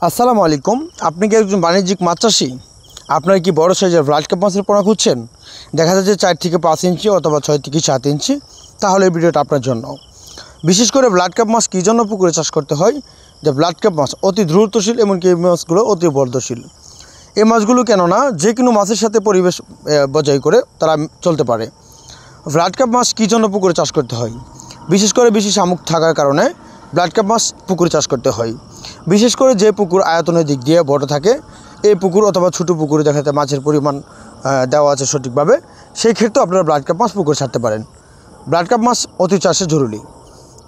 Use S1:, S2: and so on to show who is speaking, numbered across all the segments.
S1: আসসালামু আলাইকুম। আপনি কি একজন বাণিজ্যিক মাছ চাষী? আপনার কি বড় সাইজের ব্লাড কাপ মাছের পোনা খুঁজছেন? দেখা যাচ্ছে 4 থেকে 5 ইঞ্চি অথবা 6 থেকে 7 ইঞ্চি, তাহলে এই ভিডিওটা আপনার জন্য। বিশেষ করে ব্লাড কাপ মাছ কী জন্য পুকুরে চাষ করতে হয়? যে ব্লাড কাপ মাছ অতি দ্রুতশীল, এমনকি এই মাছগুলো অতি বর্ধশীল। এই মাছগুলো কেননা যে কোনো মাছের সাথে পরিবেশ বজায় করে তারা চলতে পারে। ব্লাড কাপ মাছ কী জন্য পুকুরে চাষ করতে হয়? বিশেষ করে বেশি শামুক থাকার কারণে ব্লাড কাপ মাছ পুকুরে চাষ করতে হয়। বিশেষ করে যে পুকুর আয়তনের দিক দিয়ে বড় থাকে, এই পুকুর অথবা ছোটো পুকুরে দেখাতে মাছের পরিমাণ দেওয়া আছে সঠিকভাবে, সেই ক্ষেত্রে আপনারা ব্লাড কাপ মাছ পুকুরে ছাড়তে পারেন। ব্লাড কাপ মাছ অতি চাষে জরুরি,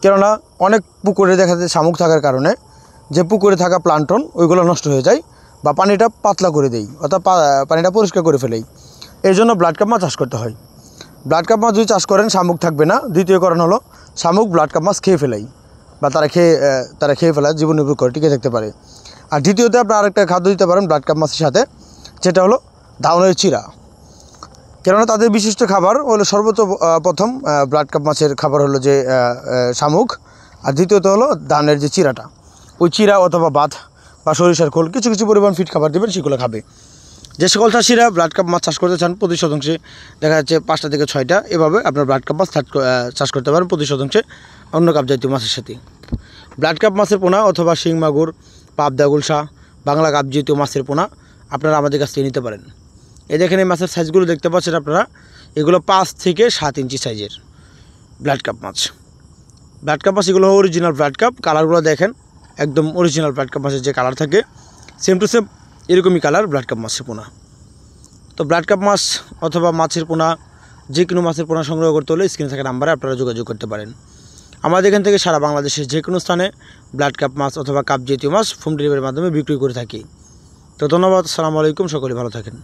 S1: কেননা অনেক পুকুরে দেখা যায় শামুক থাকার কারণে যে পুকুরে থাকা প্লান্টন ওইগুলো নষ্ট হয়ে যায় বা পানিটা পাতলা করে দেই, অর্থাৎ পানিটা পরিষ্কার করে ফেলেই। এই জন্য ব্লাড কাপ মাছ চাষ করতে হয়। ব্লাড কাপ মাছ যদি চাষ করেন শামুক থাকবে না। দ্বিতীয় কারণ হলো শামুক ব্লাড কাপ মাছ খেয়ে ফেলাই বা তারা খেয়ে ফেলা জীবন নির্ভর করে টিকে থাকতে পারে। আর দ্বিতীয়তে আপনার আরেকটা খাদ্য দিতে পারেন ব্লাড কাপ মাছের সাথে, যেটা হলো ধানের চিরা। কেননা তাদের বিশিষ্ট খাবার হলো প্রথম ব্লাড কাপ মাছের খাবার হলো যে শামুক, আর দ্বিতীয়ত হলো ধানের যে চিরাটা, ওই চিরা অথবা ভাত বা সরিষার খোল কিছু কিছু পরিমাণ ফিট খাবার দেবেন, সেগুলো খাবে। যে সকল চাষিরা ব্লাড কাপ মাছ চাষ করতে চান, প্রতি শতাংশে দেখা যাচ্ছে 5টা থেকে 6টা, এভাবে আপনার ব্লাড কাপ মাছ চাষ করতে পারেন প্রতি শতাংশে অন্য কাপ জাতীয় মাছের সাথে। ব্লাড কাপ মাছের পোনা অথবা শিং মাগুর, পাবদা, গুলশা, বাংলা কাপ জাতীয় মাছের পোনা আপনারা আমাদের কাছ থেকে নিতে পারেন। এই দেখেন এই মাছের সাইজগুলো দেখতে পাচ্ছেন আপনারা, এগুলো 5 থেকে 7 ইঞ্চি সাইজের ব্লাড কাপ মাছ। ব্লাড কাপ মাছ এগুলো অরিজিনাল ব্লাড কাপ। কালারগুলো দেখেন, একদম অরিজিনাল ব্লাড কাপ মাছের যে কালার থাকে সেম টু সেম এরকমই কালার ব্লাড কাপ মাছের পোনা। তো ব্লাড কাপ মাছ অথবা মাছের পোনা, যে কোনো মাছের পোনা সংগ্রহ করতে হলে স্ক্রিনে থাকা নাম্বারে আপনারা যোগাযোগ করতে পারেন। আমাদের এখান থেকে সারা বাংলাদেশের যে কোনো স্থানে ব্লাড কাপ মাছ অথবা কাপ জাতীয় মাছ হোম ডেলিভারির মাধ্যমে বিক্রি করে থাকি। তো ধন্যবাদ, আসসালামু আলাইকুম, সকলে ভালো থাকেন।